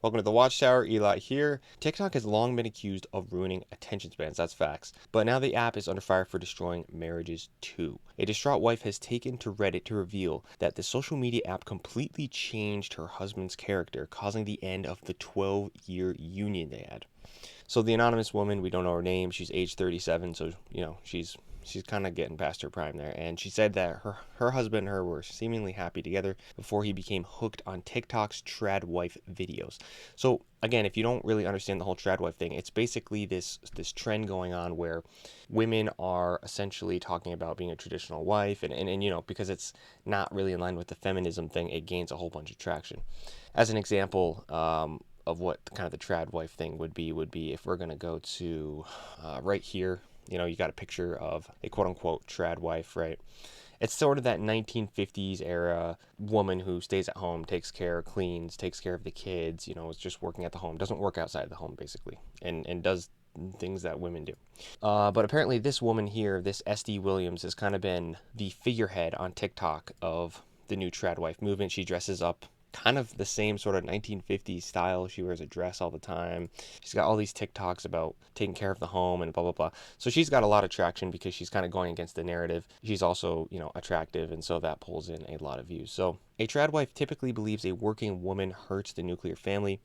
Welcome to the Watchtower, Eli here. TikTok has long been accused of ruining attention spans, that's facts. But now the app is under fire for destroying marriages too. A distraught wife has taken to Reddit to reveal that the social media app completely changed her husband's character, causing the end of the 12-year union they had. So the anonymous woman, we don't know her name, she's age 37, so she's kind of getting past her prime there. And she said that her husband and her were seemingly happy together before he became hooked on TikTok's Tradwife videos. So again, if you don't really understand the whole Tradwife thing, it's basically this trend going on where women are essentially talking about being a traditional wife, and because it's not really in line with the feminism thing, it gains a whole bunch of traction. As an example, of what kind of the trad wife thing would be if we're going to go to right here. You got a picture of a quote unquote trad wife, right? It's sort of that 1950s era woman who stays at home, takes care, cleans, takes care of the kids, is just working at the home, doesn't work outside the home basically, and does things that women do. But apparently this woman here, this SD Williams, has kind of been the figurehead on TikTok of the new trad wife movement. She dresses up kind of the same sort of 1950s style. She wears a dress all the time. She's got all these TikToks about taking care of the home and blah, blah, blah. So she's got a lot of traction because she's kind of going against the narrative. She's also, attractive, and so that pulls in a lot of views. So a trad wife typically believes a working woman hurts the nuclear family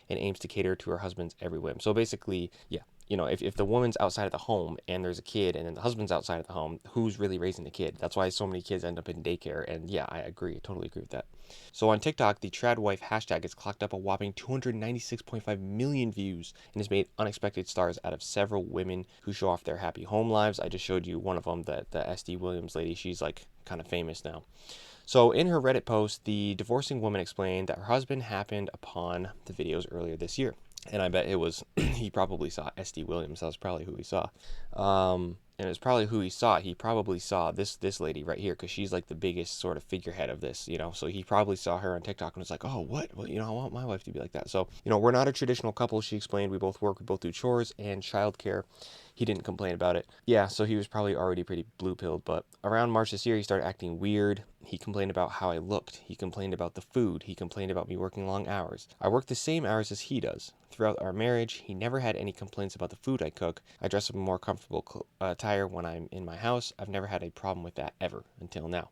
and aims to cater to her husband's every whim. So basically, yeah, if the woman's outside of the home and there's a kid and then the husband's outside of the home, who's really raising the kid? That's why so many kids end up in daycare. And yeah, I agree. I totally agree with that. So on TikTok, the Tradwife hashtag has clocked up a whopping 296.5 million views and has made unexpected stars out of several women who show off their happy home lives. I just showed you one of them, the SD Williams lady. She's like kind of famous now. So in her Reddit post, the divorcing woman explained that her husband happened upon the videos earlier this year. And I bet it was, he probably saw SD Williams. That was probably who he saw. And it was probably who he saw. He probably saw this lady right here, because she's like the biggest sort of figurehead of this, So he probably saw her on TikTok and was like, oh, what? Well, I want my wife to be like that. So, we're not a traditional couple, she explained. We both work, we both do chores and childcare. He didn't complain about it. Yeah, so he was probably already pretty blue-pilled, but around March this year, he started acting weird. He complained about how I looked. He complained about the food. He complained about me working long hours. I work the same hours as he does. Throughout our marriage, he never had any complaints about the food I cook. I dress up in more comfortable attire when I'm in my house. I've never had a problem with that ever until now.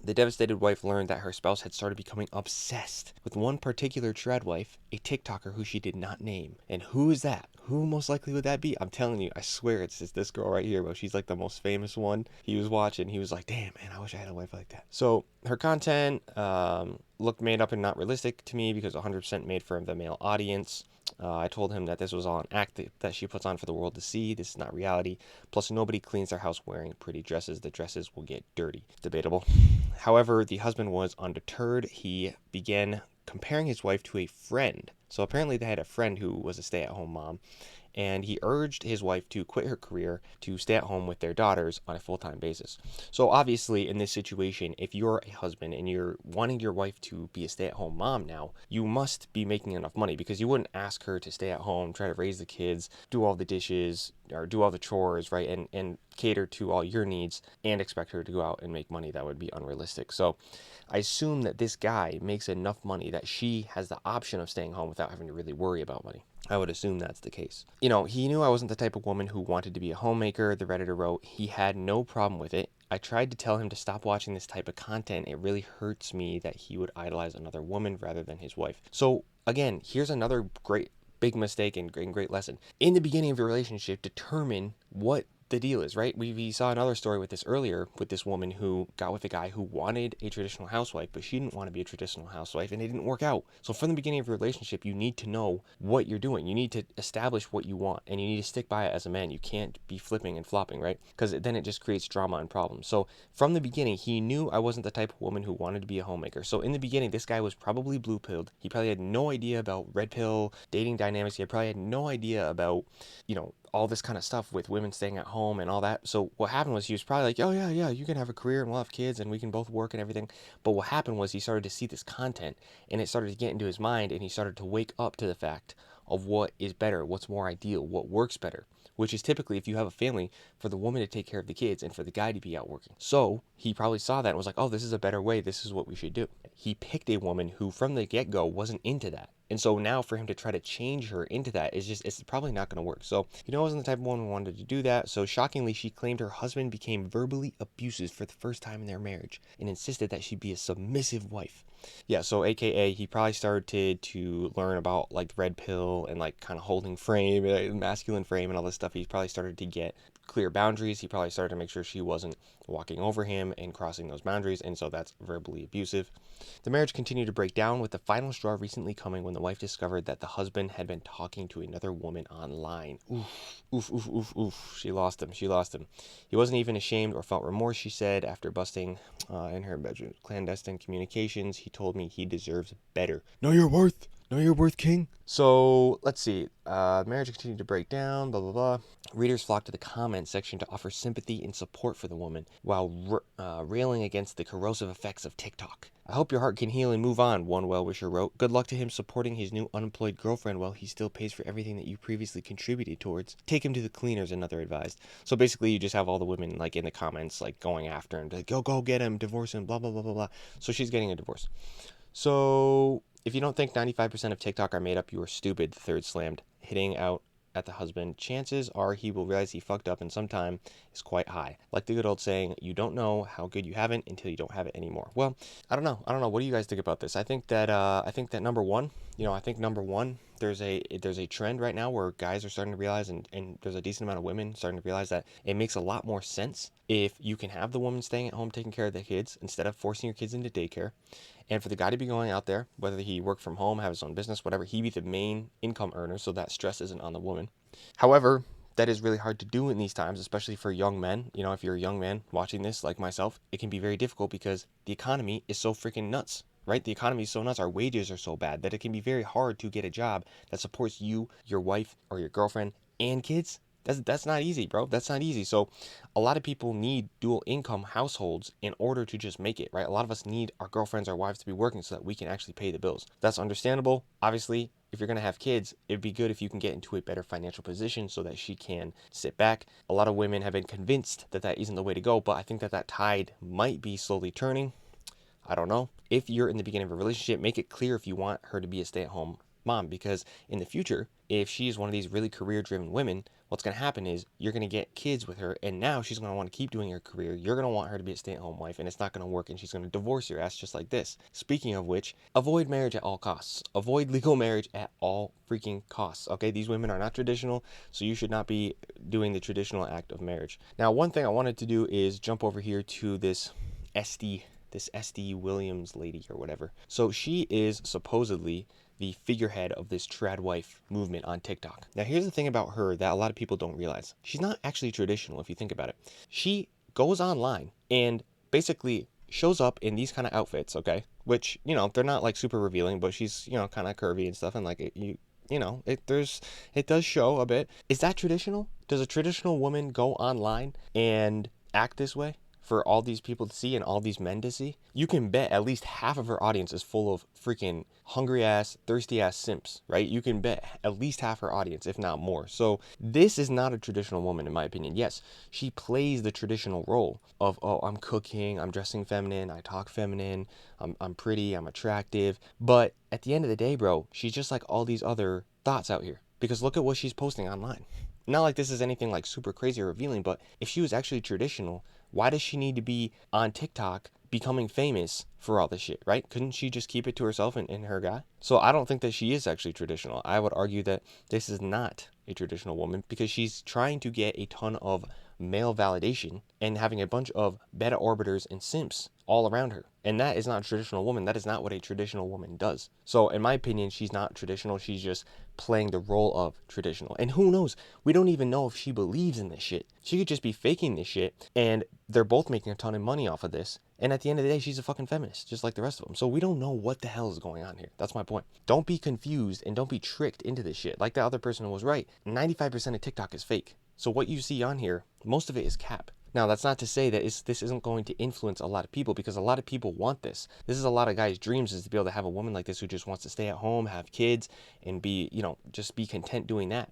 The devastated wife learned that her spouse had started becoming obsessed with one particular trad wife, a TikToker who she did not name. And who is that? Who most likely would that be? I'm telling you, I swear it's just this girl right here, bro. She's like the most famous one. He was watching. He was like, damn, man, I wish I had a wife like that. So her content looked made up and not realistic to me because 100% made for the male audience. I told him that this was all an act that she puts on for the world to see. This is not reality. Plus, nobody cleans their house wearing pretty dresses. The dresses will get dirty. Debatable. However, the husband was undeterred. He began comparing his wife to a friend. So apparently they had a friend who was a stay-at-home mom, and he urged his wife to quit her career to stay at home with their daughters on a full-time basis. So obviously in this situation, if you're a husband and you're wanting your wife to be a stay-at-home mom now, you must be making enough money, because you wouldn't ask her to stay at home, try to raise the kids, do all the dishes, or do all the chores, right, and cater to all your needs, and expect her to go out and make money. That would be unrealistic. So I assume that this guy makes enough money that she has the option of staying home without having to really worry about money. I would assume that's the case. He knew I wasn't the type of woman who wanted to be a homemaker. The Redditor wrote, he had no problem with it. I tried to tell him to stop watching this type of content. It really hurts me that he would idolize another woman rather than his wife. So again, here's another great big mistake and great lesson. In the beginning of your relationship, determine what the deal is, right? We saw another story with this earlier, with this woman who got with a guy who wanted a traditional housewife, but she didn't want to be a traditional housewife, and it didn't work out. So from the beginning of your relationship, you need to know what you're doing. You need to establish what you want, and you need to stick by it as a man. You can't be flipping and flopping, right? Because then it just creates drama and problems. So from the beginning, he knew I wasn't the type of woman who wanted to be a homemaker. So in the beginning, this guy was probably blue-pilled. He probably had no idea about red pill dating dynamics. He probably had no idea about, all this kind of stuff with women staying at home and all that. So what happened was he was probably like, oh yeah, you can have a career and we'll have kids and we can both work and everything. But what happened was he started to see this content, and it started to get into his mind, and he started to wake up to the fact of what is better, what's more ideal, what works better, which is typically, if you have a family, for the woman to take care of the kids and for the guy to be out working. So he probably saw that and was like, oh, this is a better way. This is what we should do. He picked a woman who from the get-go wasn't into that. And so now for him to try to change her into that is just, it's probably not going to work. So, wasn't the type of woman who wanted to do that. So shockingly, she claimed her husband became verbally abusive for the first time in their marriage and insisted that she be a submissive wife. Yeah, so AKA he probably started to learn about like the red pill and like kind of holding frame, masculine frame and all this stuff. He probably started to get clear boundaries. He probably started to make sure she wasn't walking over him and crossing those boundaries, and so that's verbally abusive. The marriage continued to break down, with the final straw recently coming when the wife discovered that the husband had been talking to another woman online. Oof, oof, oof, oof, oof. She lost him. She lost him. He wasn't even ashamed or felt remorse, she said, after busting in her bedroom clandestine communications. He told me he deserves better. Know your worth. Know your worth, king. So let's see. Marriage continued to break down. Blah blah blah. Readers flocked to the comments section to offer sympathy and support for the woman, while railing against the corrosive effects of TikTok. I hope your heart can heal and move on, one well-wisher wrote. Good luck to him supporting his new unemployed girlfriend while he still pays for everything that you previously contributed towards. Take him to the cleaners, another advised. So basically, you just have all the women like in the comments like going after him, like, go get him, divorce him, blah blah blah blah blah. So she's getting a divorce. So if you don't think 95% of TikTok are made up, you are stupid, the third slammed, hitting out at the husband. Chances are he will realize he fucked up, and sometime is quite high. Like the good old saying, you don't know how good you have it until you don't have it anymore. Well, I don't know. What do you guys think about this? I think that number one, there's a trend right now where guys are starting to realize, and there's a decent amount of women starting to realize, that it makes a lot more sense if you can have the woman staying at home taking care of the kids instead of forcing your kids into daycare. And for the guy to be going out there, whether he work from home, have his own business, whatever, he be the main income earner, so that stress isn't on the woman. However, that is really hard to do in these times, especially for young men. If you're a young man watching this, like myself, it can be very difficult because the economy is so freaking nuts, right? The economy is so nuts. Our wages are so bad that it can be very hard to get a job that supports you, your wife, or your girlfriend, and kids. That's not easy, bro. That's not easy. So a lot of people need dual income households in order to just make it, right? A lot of us need our girlfriends, our wives to be working so that we can actually pay the bills. That's understandable. Obviously, if you're going to have kids, it'd be good if you can get into a better financial position so that she can sit back. A lot of women have been convinced that that isn't the way to go, but I think that tide might be slowly turning. I don't know. If you're in the beginning of a relationship, make it clear if you want her to be a stay-at-home mom, because in the future, if she's one of these really career-driven women, what's going to happen is you're going to get kids with her, and now she's going to want to keep doing her career. You're going to want her to be a stay-at-home wife, and it's not going to work, and she's going to divorce your ass just like this. Speaking of which, avoid marriage at all costs. Avoid legal marriage at all freaking costs, okay? These women are not traditional, so you should not be doing the traditional act of marriage. Now, one thing I wanted to do is jump over here to this SD Williams lady or whatever. So she is supposedly the figurehead of this Tradwife movement on TikTok. Now, here's the thing about her that a lot of people don't realize. She's not actually traditional if you think about it. She goes online and basically shows up in these kind of outfits, okay? Which, they're not like super revealing, but she's, kind of curvy and stuff, and like it does show a bit. Is that traditional? Does a traditional woman go online and act this way for all these people to see and all these men to see? You can bet at least half of her audience is full of freaking hungry ass, thirsty ass simps, right? You can bet at least half her audience, if not more. So this is not a traditional woman, in my opinion. Yes, she plays the traditional role of, oh, I'm cooking, I'm dressing feminine, I talk feminine, I'm pretty, I'm attractive. But at the end of the day, bro, she's just like all these other thoughts out here. Because look at what she's posting online. Not like this is anything like super crazy or revealing, but if she was actually traditional, why does she need to be on TikTok becoming famous for all this shit, right? Couldn't she just keep it to herself and her guy? So I don't think that she is actually traditional. I would argue that this is not a traditional woman because she's trying to get a ton of male validation and having a bunch of beta orbiters and simps all around her. And that is not a traditional woman. That is not what a traditional woman does. So in my opinion, she's not traditional. She's just playing the role of traditional. And who knows? We don't even know if she believes in this shit. She could just be faking this shit, and they're both making a ton of money off of this. And at the end of the day, she's a fucking feminist, just like the rest of them. So we don't know what the hell is going on here. That's my point. Don't be confused and don't be tricked into this shit. Like the other person was right. 95% of TikTok is fake. So what you see on here, most of it is cap. Now, that's not to say that this isn't going to influence a lot of people, because a lot of people want this. This is a lot of guys' dreams, is to be able to have a woman like this who just wants to stay at home, have kids, and be, just be content doing that.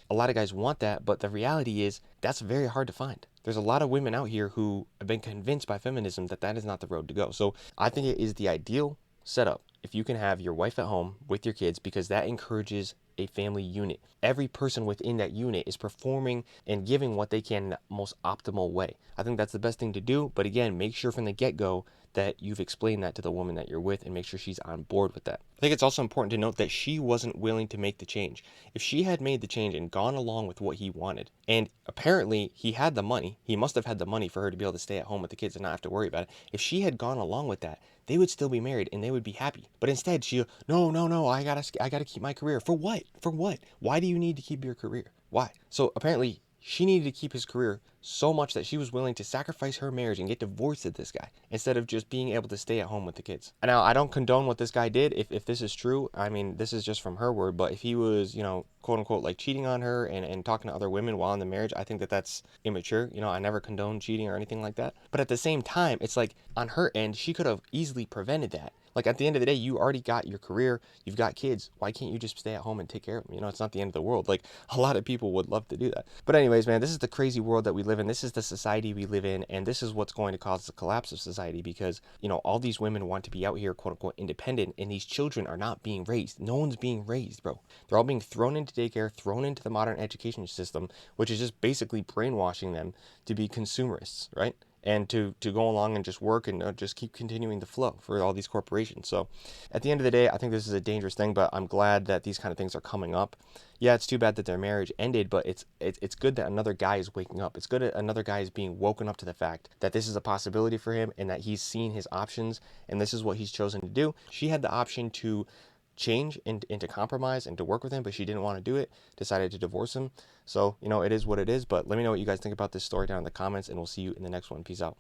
A lot of guys want that, but the reality is that's very hard to find. There's a lot of women out here who have been convinced by feminism that that is not the road to go. So I think it is the ideal setup if you can have your wife at home with your kids, because that encourages a family unit. Every person within that unit is performing and giving what they can in the most optimal way. I think that's the best thing to do. But again, make sure from the get-go that you've explained that to the woman that you're with and make sure she's on board with that. I think it's also important to note that she wasn't willing to make the change. If she had made the change and gone along with what he wanted, and apparently he had the money, he must have had the money for her to be able to stay at home with the kids and not have to worry about it. If she had gone along with that, they would still be married and they would be happy. But instead, no, I gotta keep my career. For what? For what? Why do you need to keep your career? Why? So apparently she needed to keep his career so much that she was willing to sacrifice her marriage and get divorced to this guy instead of just being able to stay at home with the kids. Now, I don't condone what this guy did. If this is true, I mean, this is just from her word, but if he was, quote unquote, like cheating on her and talking to other women while in the marriage, I think that that's immature. I never condone cheating or anything like that. But at the same time, it's like on her end, she could have easily prevented that. Like at the end of the day, you already got your career, you've got kids. Why can't you just stay at home and take care of them? It's not the end of the world. Like a lot of people would love to do that. But anyways, man, this is the crazy world that we live in. This is the society we live in, and this is what's going to cause the collapse of society because, all these women want to be out here, quote unquote, independent, and these children are not being raised. No one's being raised, bro. They're all being thrown into daycare, thrown into the modern education system, which is just basically brainwashing them to be consumerists, right? And to go along and just work and just keep continuing the flow for all these corporations. So at the end of the day, I think this is a dangerous thing, but I'm glad that these kind of things are coming up. Yeah, it's too bad that their marriage ended, but it's good that another guy is waking up. It's good that another guy is being woken up to the fact that this is a possibility for him and that he's seen his options and this is what he's chosen to do. She had the option to change and to compromise and to work with him, but she didn't want to do it, decided to divorce him. So, it is what it is. But let me know what you guys think about this story down in the comments, and we'll see you in the next one. Peace out.